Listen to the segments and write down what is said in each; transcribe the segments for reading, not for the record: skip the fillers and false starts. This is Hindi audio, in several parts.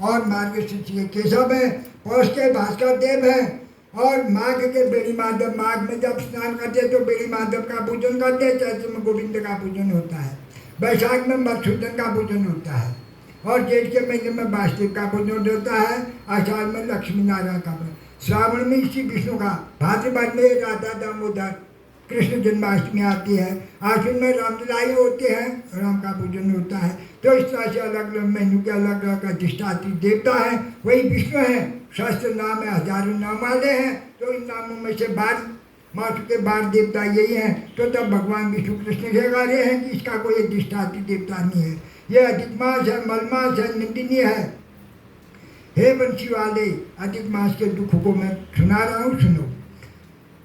और मार्गशीर्ष के केशव हैं, पौष के भास्कर देव हैं, और माघ के बेड़ी माधव। माघ में जब स्नान करते तो बेड़ी माधव का पूजन करते, चैत्र में गोविंद का पूजन होता है, वैशाख में मधुसूदन का पूजन होता है, और जेठ के महीने में वासुदेव का पूजन होता है, आषाढ़ में लक्ष्मी नारायण का पूजन, श्रावण में श्री विष्णु का, भाद्रपद में राधा दामोदर कृष्ण जन्माष्टमी आती है, आश्विन में रामलीलाई होते हैं, राम का पूजन होता है। तो इस तरह से अलग अलग महीनों के अलग अलग अधिष्ठात्री देवता हैं, वही विष्णु हैं। शास्त्र नाम है, हजारों नाम वाले हैं, तो इन नामों में से 12 मासों के 12 देवता यही हैं। तो तब भगवान विष्णु कृष्ण से कह रहे हैं कि इसका कोई अधिष्ठात्री देवता नहीं है, ये अधिक मास है, मलमास है, निंदनीय है। हे वंशी वाले, अधिक मास के दुखों को मैं सुना रहा हूँ, सुनो।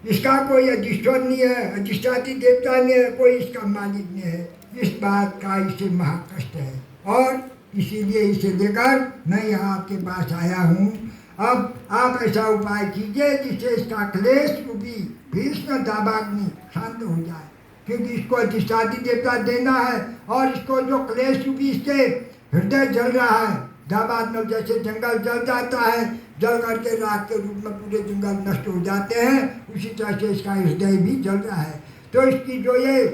इसका कोई अधिष्ठान नहीं है, अधिष्ठात्री देवता नहीं है, कोई इसका मालिक नहीं है। इस बात का इसे महाकष्ट है, और इसीलिए इसे लेकर मैं यहाँ आपके पास आया हूँ। अब आप ऐसा उपाय कीजिए जिससे इसका क्लेश रूपी भीष्म दावाग्नि शांत हो जाए, क्योंकि इसको अधिष्ठात्री देवता देना है, और इसको जो क्लेश रूपी इसके हृदय जल रहा है, दावाग्नि जैसे जंगल जल जाता है, जल करके राख के रूप में पूरे जंगल नष्ट हो जाते हैं, उसी तरह से इसका हृदय भी जल रहा है। तो इसकी जो ये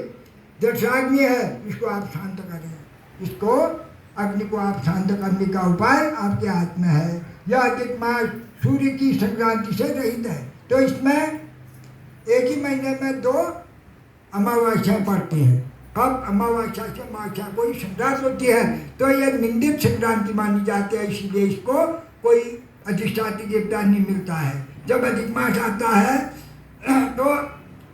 दक्षाग्नि है, इसको आप शांत करें, इसको अग्नि को आप शांत करने का उपाय आपके हाथ में है। यह अधिक मास सूर्य की संक्रांति से रहित है, तो इसमें एक ही महीने में 2 अमावस्या पड़ती हैं। अब अमावस्या से अमावस्या कोई संक्रांति होती है, तो यह निंदित संक्रांति मानी जाती है, इसीलिए इसको कोई अधिष्ठात्री देवता नहीं मिलता है। जब अधिक मास आता है तो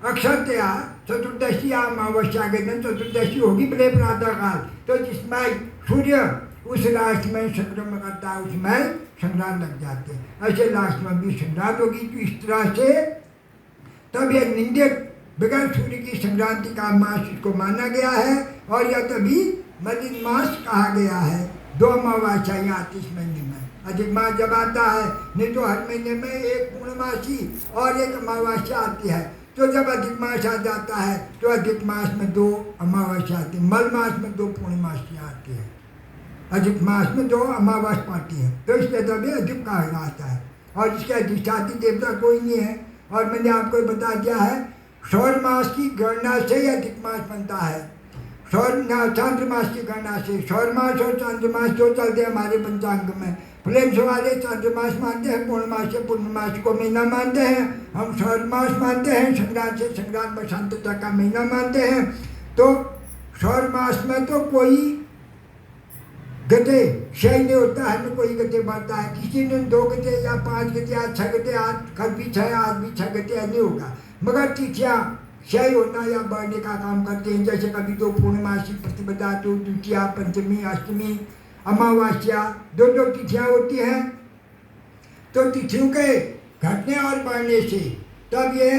अक्षरतया चतुर्दशी या अमावस्या के दिन चतुर्दशी होगी बड़े प्रातः काल, तो जिसमें सूर्य उस राशि में संक्रमण करता है, उसमें संक्रांत लग जाते हैं। ऐसे लास्ट में भी संक्रांत होगी, तो इस तरह से तब यह निंदित बगैर सूर्य की संक्रांति का मास इसको माना गया है, और यह तभी मलिन मास कहा गया है। 2 अमावस्याएं आती इस महीने में। अधिक मास जब आता है, नहीं तो हर महीने में एक पूर्णमासी और एक अमावस्या आती है, तो जब अधिक मास आ जाता है तो अधिक मास में 2 अमावस्या आती है, मल मास में 2 पूर्णमासियाँ आती है, अधिक मास में 2 अमावस्या पाती है, तो इसलिए तभी अधिक कहा जाता है। और इसके अधिष्ठात्री देवता कोई नहीं है। और मैंने आपको बता दिया है, सौर मास की गणना से ही अधिक मास बनता है, चांद्र मास की गणना से। सौर मास और चांद्र मास जो चलते हैं हमारे पंचांग में, फ्लेम्स वाले चांद्र मास मानते हैं, पूर्णमास से पूर्णमास को महीना मानते हैं, हम सौर मास मानते हैं, संक्रांत से संक्रांत बसंत तक का महीना मानते हैं। तो सौर मास में तो कोई गते क्षय नहीं होता है, न कोई गते बढ़ता है। किसी ने 2 गते या 5 गते या 6 गते, आज कल भी 6 आज भी 6 गते नहीं होगा, मगर तिथियाँ क्षय होना या बढ़ने का काम करते हैं। जैसे कभी तो पूर्णमासी प्रतिपदा, तो द्वितीया, पंचमी, अष्टमी, अमावस्या 2 तिथियाँ होती हैं। तो तिथियों के घटने और बढ़ने से तब ये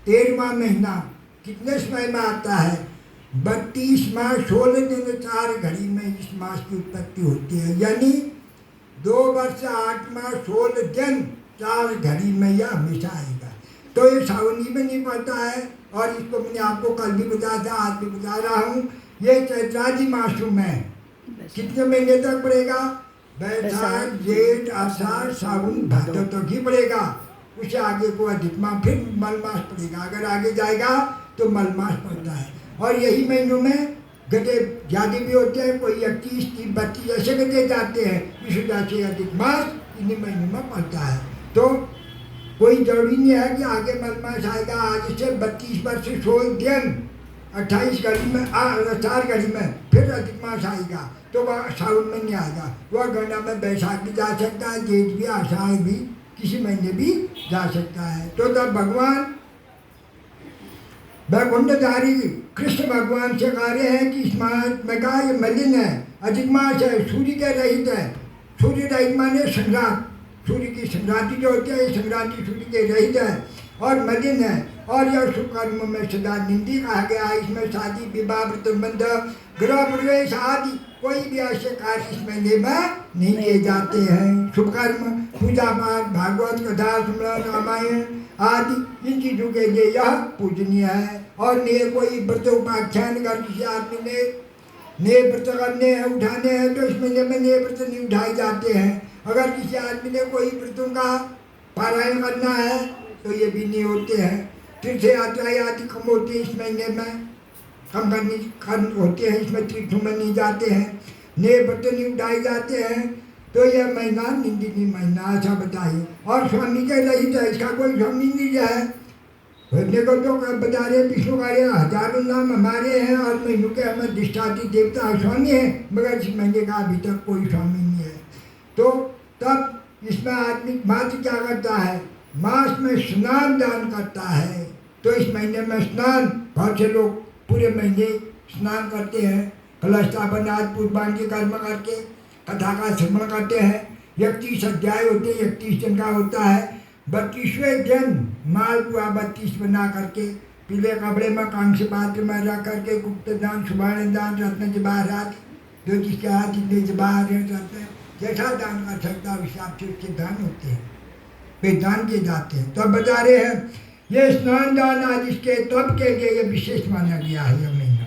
13वां महीना कितने समय में आता है? 32 माह 16 दिन 4 घड़ी में इस मास की उत्पत्ति होती है, यानी 2 वर्ष 8 माह 16 दिन 4 घड़ी में यह हमेशा आएगा। तो ये सावनी में नहीं पड़ता है, और इसको मैंने आपको कल भी बताया था, आज भी बता रहा हूँ। ये चैत्रादि मासों में कितने महीने तक पड़ेगा? बैसाख, जेठ, आषाढ़, सावन, भादव तक ही पड़ेगा। उससे आगे को अधिक माह, फिर मलमास पड़ेगा। अगर आगे जाएगा तो मलमास पड़ता है। और यही महीनों में गते ज़्यादा भी होते हैं, कोई 21, 30, 32 ऐसे गते जाते हैं। इस वजह से अधिक मास इन्हीं महीनों में पड़ता है। तो कोई जरूरी नहीं है कि आगे मलमास आएगा। आज से 32 वर्ष 16 दिन 28 घड़ी में 4 घड़ी में फिर अधिक मास आएगा, तो वह सावन में नहीं आएगा। वह गणना में बैसाख भी जा सकता है, जेठ भी, आषाढ़ भी, किसी महीने भी जा सकता है। तो तब भगवान वैकुंठधारी कृष्ण भगवान से कह रहे हैं कि इस मास में का ये मलिन है, अधिक मास है, सूर्य के रहित है। सूर्य रहित माने संक्रांत, सूर्य की संक्रांति जो होती है, संक्रांति सूर्य के रहित है और मलिन है। और यह शुभ कर्म में सदा निंदी कहा गया है। इसमें शादी, विवाह, व्रतबंध, गृह प्रवेश आदि कोई भी ऐसे कार्य इस महीने में नहीं किए जाते हैं। शुभ कर्म, पूजा पाठ, भागवत कथा, स्मरण, रामायण आदि इन चीज़ों के लिए यह पूजनीय है। और नहीं कोई व्रत उपाख्यान कर किसी आदमी ने नए व्रत करने हैं, उठाने हैं, तो इस महीने में नए व्रत नहीं उठाए जाते हैं। अगर किसी आदमी ने कोई व्रतों का पारायण करना है तो ये भी नहीं होते हैं। तीर्थ यात्रा आदि कम होती है इस महीने में, कम होते हैं, इसमें तीर्थों में नहीं जाते हैं, नए व्रत नहीं उठाए जाते हैं। तो यह महीना निंदनीय महीना ऐसा बताइए। और स्वामी के रहित है, इसका कोई स्वामी नहीं है। देखो तो बता रहे विष्णु कार्य हजारों नाम हमारे हैं और महीनों के हमें अधिष्ठात्री देवता स्वामी है, मगर इस महीने का अभी तक कोई स्वामी नहीं है। तो तब इसमें आदमी मात्र क्या करता है, मास में स्नान दान करता है। तो इस महीने में स्नान बहुत से लोग पूरे महीने स्नान करते हैं, कलश स्थापन आदि पूर्वांगी कर्म करके कथा का श्रवण करते हैं। 31 अध्याय होते हैं, 31 दिन का होता है। 32वें दिन मालपुआ 32 बना करके पीले कपड़े में कांस्य पात्र में रख करके गुप्त दान, सुवर्ण दान, रत्न जवाहरात जो जिसके हाथ जितने जवाहरात रहते हैं, जैसा दान कर सकता है हिसाब से उसके दान होते हैं, वे दान किए जाते हैं। तो अब बता रहे हैं ये स्नान दान आज इसके तब के लिए ये विशेष माना गया है। यह महीना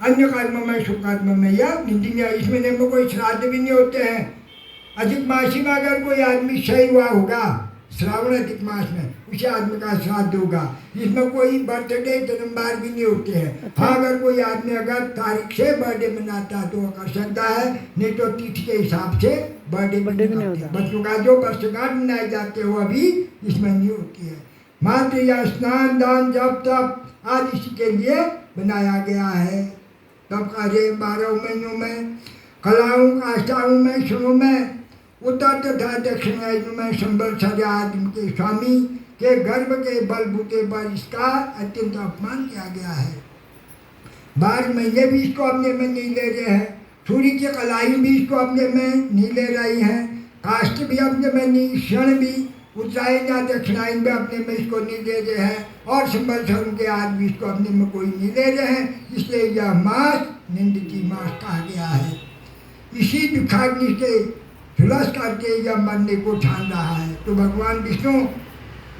अन्य कर्म में, शुभ कर्म में या निंदनीय, इस महीने में कोई श्राद्ध भी नहीं होते हैं। अधिक मासी में अगर कोई आदमी सही हुआ होगा श्रावण अधिक मास में, उसी आदमी का श्राद्ध होगा। इसमें कोई बर्थडे जन्मवार भी नहीं होते हैं। हाँ, अगर कोई आदमी अगर तारीख से बर्थडे मनाता है तो वो कर सकता है, नहीं तो तिथि के हिसाब से बर्थडे भी नहीं होता। बच्चों का जो वर्षगांठ मनाए जाते हो अभी इसमें नहीं होती है। मात्र यह स्नान दान जब तब आज इसी के लिए बनाया गया है। तब कार्य 12 महीनों में, कलाओं काष्ठाओं में, शुरू में, उत्तर तथा दक्षिणायन में संवत्सर आदि के स्वामी के गर्भ के बलबूते पर इसका अत्यंत अपमान किया गया है। 12 महीने भी इसको अपने में नहीं ले रहे हैं, सूर्य की कलाई भी इसको अपने में नहीं ले रही हैं, काष्ठ भी अपने में नहीं, क्षण भी उत्तरायण या दक्षिणायन में अपने में इसको नहीं ले रहे हैं, और संवत्सर के आदि भी इसको अपने में कोई नहीं ले रहे हैं। इसलिए यह मास निंदित मास कहा गया है। इसी दुखाग्नि से झुलस करके यह मरने को ठान रहा है। तो भगवान विष्णु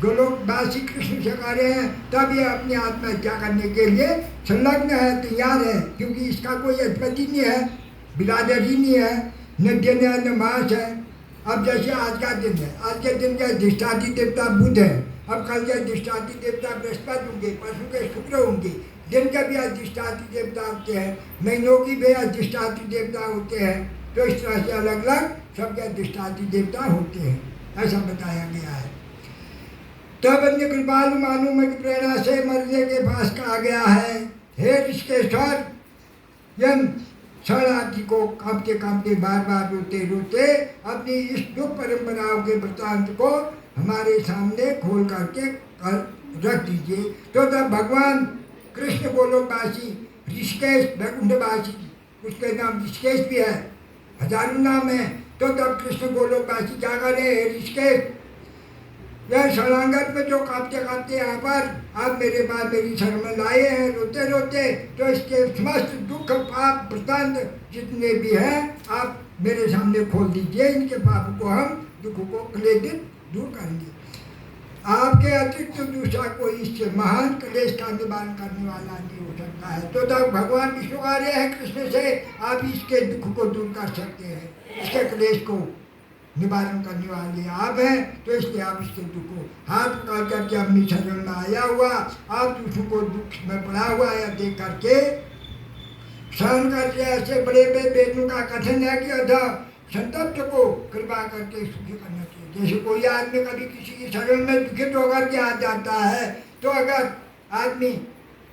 गोलोकवासी कृष्ण से कह रहे हैं, तब ये अपनी आत्महत्या करने के लिए संलग्न है, तैयार है, क्योंकि इसका कोई अधिपति नहीं है, बिरादरी नहीं है, न दिन है न मास है। अब जैसे आज का दिन है, आज के दिन के अधिष्ठात्री देवता बुध है, अब कल के अधिष्ठात्री देवता बृहस्पति होंगे, परसों के शुक्र होंगे। दिन के भी अधिष्ठात्री देवता होते हैं, महीनों की भी अधिष्ठात्री देवता होते हैं। तो इस तरह से अलग अलग सबके अधिष्ठात्री देवता होते हैं, ऐसा बताया गया है। तब अन्य कृपालु मानुम की प्रेरणा से मरने के पास कहा गया है, हे ऋषिकेश्वर, यम शरणार्थी को कांपते कांपते बार बार रोते रोते अपनी इस दुख परंपराओं के वृत्तांत को हमारे सामने खोल करके रख दीजिए। तो तब भगवान कृष्ण गोलोकवासी ऋषिकेश वैकुंठवासी, उसके नाम ऋषिकेश भी है, हजारों नाम है। तो तब कृष्ण गोलोकवासी क्या करे, ऋषिकेश यह शरणागत में जो कांपते कांपते यहाँ पर आप मेरे पास मेरी शरण में लाए हैं रोते रोते, तो इसके समस्त दुख पाप वृत्तांत जितने भी हैं आप मेरे सामने खोल दीजिए। इनके पाप को हम दुख को क्लेदित दूर करेंगे। आपके अतिरिक्त दूसरा कोई इससे महान क्लेश का निवारण करने वाला नहीं हो सकता है। तो तब भगवान विष्णु आ रहे हैं कृष्ण से, आप इसके दुख को दूर कर सकते हैं, इसके क्लेश को निवारण करने वाले आप हैं। तो इसलिए आप इसके दुख को हाथ पकड़ करके अपनी शरण में आया हुआ, आप दूसरों को दुख में पड़ा हुआ है देख करके सहन करके, ऐसे बड़े बड़े वेदों का कथन है कि अधा संतप्त को कृपा करके सुखी करना चाहिए। जैसे कोई आदमी कभी किसी की शरण में दुखित होकर के आ जाता है, तो अगर आदमी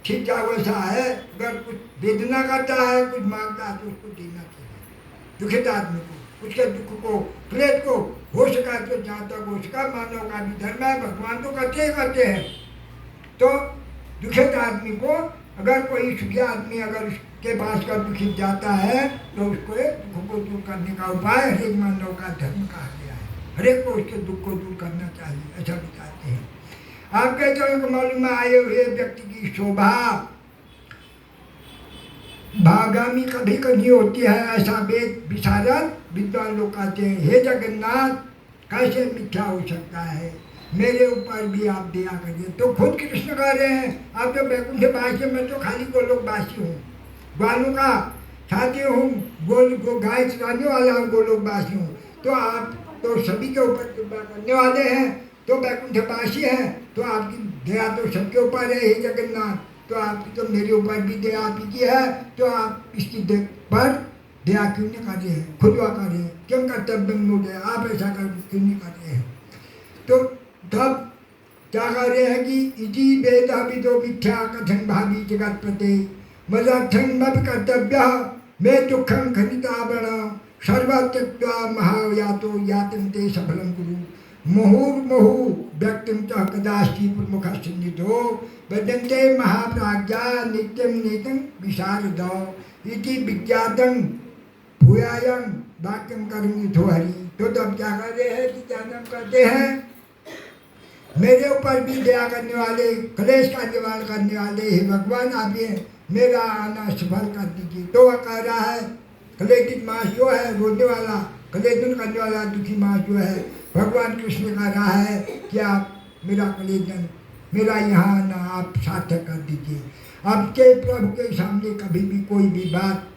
ठीक जा वैसा है, अगर कुछ वेदना करता है, कुछ मांगता है, तो उसको देना चाहिए दुखित आदमी को, उसके दुख को, क्लेश को हो सका तो जहाँ तक हो सका, मानव का भी धर्म है, भगवान तो करते ही करते हैं। तो दुखित आदमी को अगर कोई सुखी आदमी अगर उसके पास का दुखित जाता है तो उसको दुख को दूर करने का उपाय हरेक मानव का धर्म कहा गया है, हरेक को उसके दुख को दूर करना चाहिए, ऐसा बताते हैं। आपके चरण कमल में आए हुए व्यक्ति की शोभा भागामी कभी कभी होती है, ऐसा वेद विशारद विद्वान लोग कहते हैं। हे जगन्नाथ, कैसे मिथ्या हो सकता है, मेरे ऊपर भी आप दया करिए। तो खुद कृष्ण कह रहे हैं, आप तो वैकुंठवासी, मैं तो खाली गोलोकवासी हूँ, ग्वालों का साथी हूँ, गाय चराने वाला हूँ, गोलोकवासी हूँ। तो आप तो सभी के ऊपर कृपा करने वाले हैं, तो वैकुंठवासी हैं, तो आपकी दया तो सबके ऊपर है हे जगन्नाथ। तो आपकी तो मेरे ऊपर भी दया आपकी है, तो आप इसकी पर दया क्यों नहीं कर रहे हैं, खुदवा कर रहे हैं, क्यों कर्तव्य मूल्य आप ऐसा कर क्यों नहीं कर रहे हैं। तो तब क्या कर रहे हैं कि इति वेद विदो मिथ्या कथन भावी जगत प्रते मदर्थं मद कर्तव्य मे दुखं खनितावण सर्व त्यक्त्वा महायातो यातं ते सफलं कुरु मुहुर्मुहु व्यक्तिं च कदाचित् प्रमुखस्सन्निधो वदन्ते महाप्राज्ञा नित्यं नीतं विशारद इति विज्ञातं भूयायं वाक्यं करुणितो हरि। तो तब क्या कर रहे हैं कि क्या नाम करते हैं, मेरे ऊपर भी दया करने वाले, क्लेश का निवारण करने वाले हे भगवान, आप ये मेरा आना सफल कर दीजिए। तो वह कह रहा है क्लेशित मास जो है, रोने वाला, क्लेदन करने वाला दुखी मास जो है, भगवान कृष्ण कह रहा है कि आप मेरा क्लेदन, मेरा यहाँ आना आप सार्थक कर दीजिए। आपके प्रभु के सामने कभी भी कोई भी बात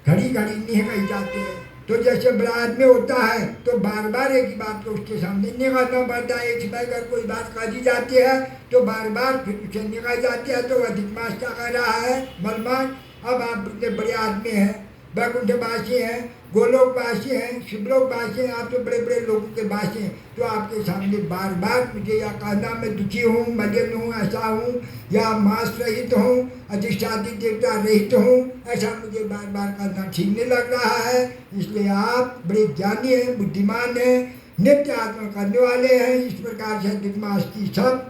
घड़ी घड़ी नहीं कही जाती है। तो जैसे बरात में होता है तो बार बार एक ही बात को उसके सामने नहीं करना पड़ता है। एक समय अगर कोई बात कही जाती है तो बार बार फिर उसे निकाली जाती है। तो अधिक मास क्या कर रहा है, बलवान, अब आप इतने बड़े आदमी हैं, वैकुंठवासी हैं, गोलोकवासी हैं, शिवलोकवासी हैं, आप तो बड़े बड़े लोगों के वासी हैं। तो आपके सामने बार बार मुझे यह कहना मैं दुखी हूँ, मलिन हूँ, ऐसा हूँ, या मांस रहित हूँ, अधिष्ठाती देवता रहित हूँ, ऐसा मुझे बार बार कहना ठीक नहीं लग रहा है। इसलिए आप बड़े ज्ञानी हैं, बुद्धिमान हैं, नित्य आत्मा करने वाले हैं। इस प्रकार से अधिक मास की सब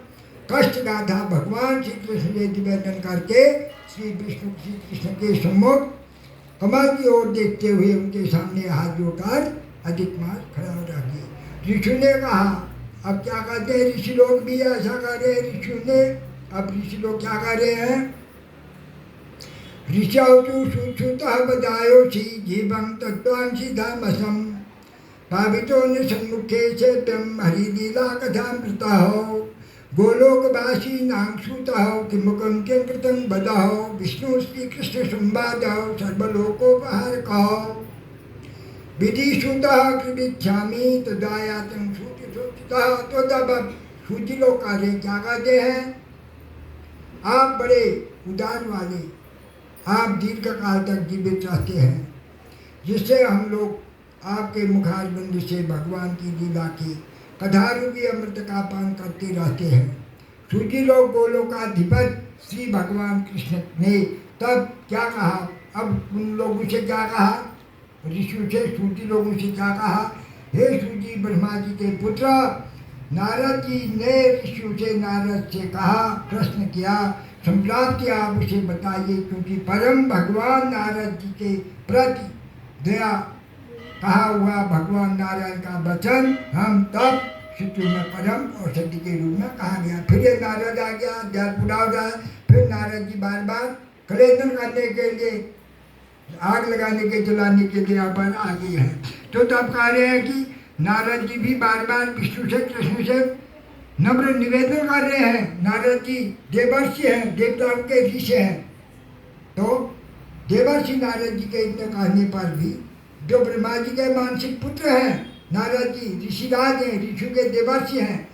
कष्ट गाथा भगवान श्री कृष्ण ने निवेदन करके श्री विष्णु श्री कृष्ण के सम्मुख कमल की ओर देखते हुए उनके सामने हाथ जोड़कर अधिक मास खड़ा हो रखिए। ऋषि ने कहा, अब क्या कहते हैं ऋषि लोग भी ऐसा कर रहे हैं। ऋषि ने अब ऋषि लोग क्या कर रहे हैं, ऋषौ सुश्रुतः बदायोषि जीवं तत्त्वांसि धर्मसं पावितो न सन्मुखे से तम हरिलीला कथामृतः गोलोकवासी नांसुतः किमुखं किं कृतं वदः विष्णु श्री कृष्ण संवादः सर्वलोकोपहारकः विधिसुतः कृच्छामि तदायातं सूचितः। तो तब सूची लोग कार्य क्या कहते हैं, आप बड़े उदार वाले, आप दीर्घ काल तक जीवित रहते हैं, जिससे हम लोग आपके मुखारबंद से भगवान की लीला की कथारूपी अमृत का पान करते रहते हैं। सूची लोग गोलोकाधिपति श्री भगवान कृष्ण ने तब क्या कहा, अब उन लोगों से क्या कहा, ऋषि से सूची लोगों से क्या कहा, हे सूची ब्रह्मा जी के पुत्र, नारद जी ने ऋषि से नारद से कहा, प्रश्न किया, संप्राप्ति आप उसे बताइए, क्योंकि परम भगवान नारद जी के प्रति दया कहा हुआ भगवान नारायण का वचन हम तब शिशु में परम औषधि के रूप में कहा गया। फिर ये नारद आ गया, ध्यान पूरा हो जाए, फिर नारद जी बार बार क्लेदन करने के लिए, आग लगाने के जलाने के लिए यहाँ पर आ गए हैं। तो तब कह रहे हैं कि नारद जी भी बार बार विष्णु से कृष्ण से नम्र निवेदन कर रहे हैं। नारद जी देवर्षि हैं, देवताओं के ऋषि हैं। तो देवर्षि नारद जी के इतने कहने पर भी जो ब्रह्मा जी के मानसिक पुत्र हैं, नारद जी ऋषिराज हैं, ऋषि के देवर्षि हैं।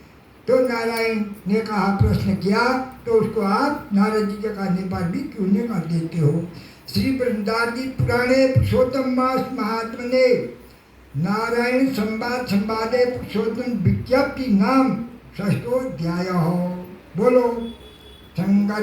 तो नारायण ने कहा, प्रश्न किया, तो उसको आप नारद जी के कहने पर भी क्यों नहीं कर देते हो। श्री बृहदारण्यक पुराणे पुरुषोत्तम मास महात्मने नारायण संवाद संवादे पुरुषोत्तम विज्ञप्ति नाम षष्ठोऽध्यायः। बोलो शंकर।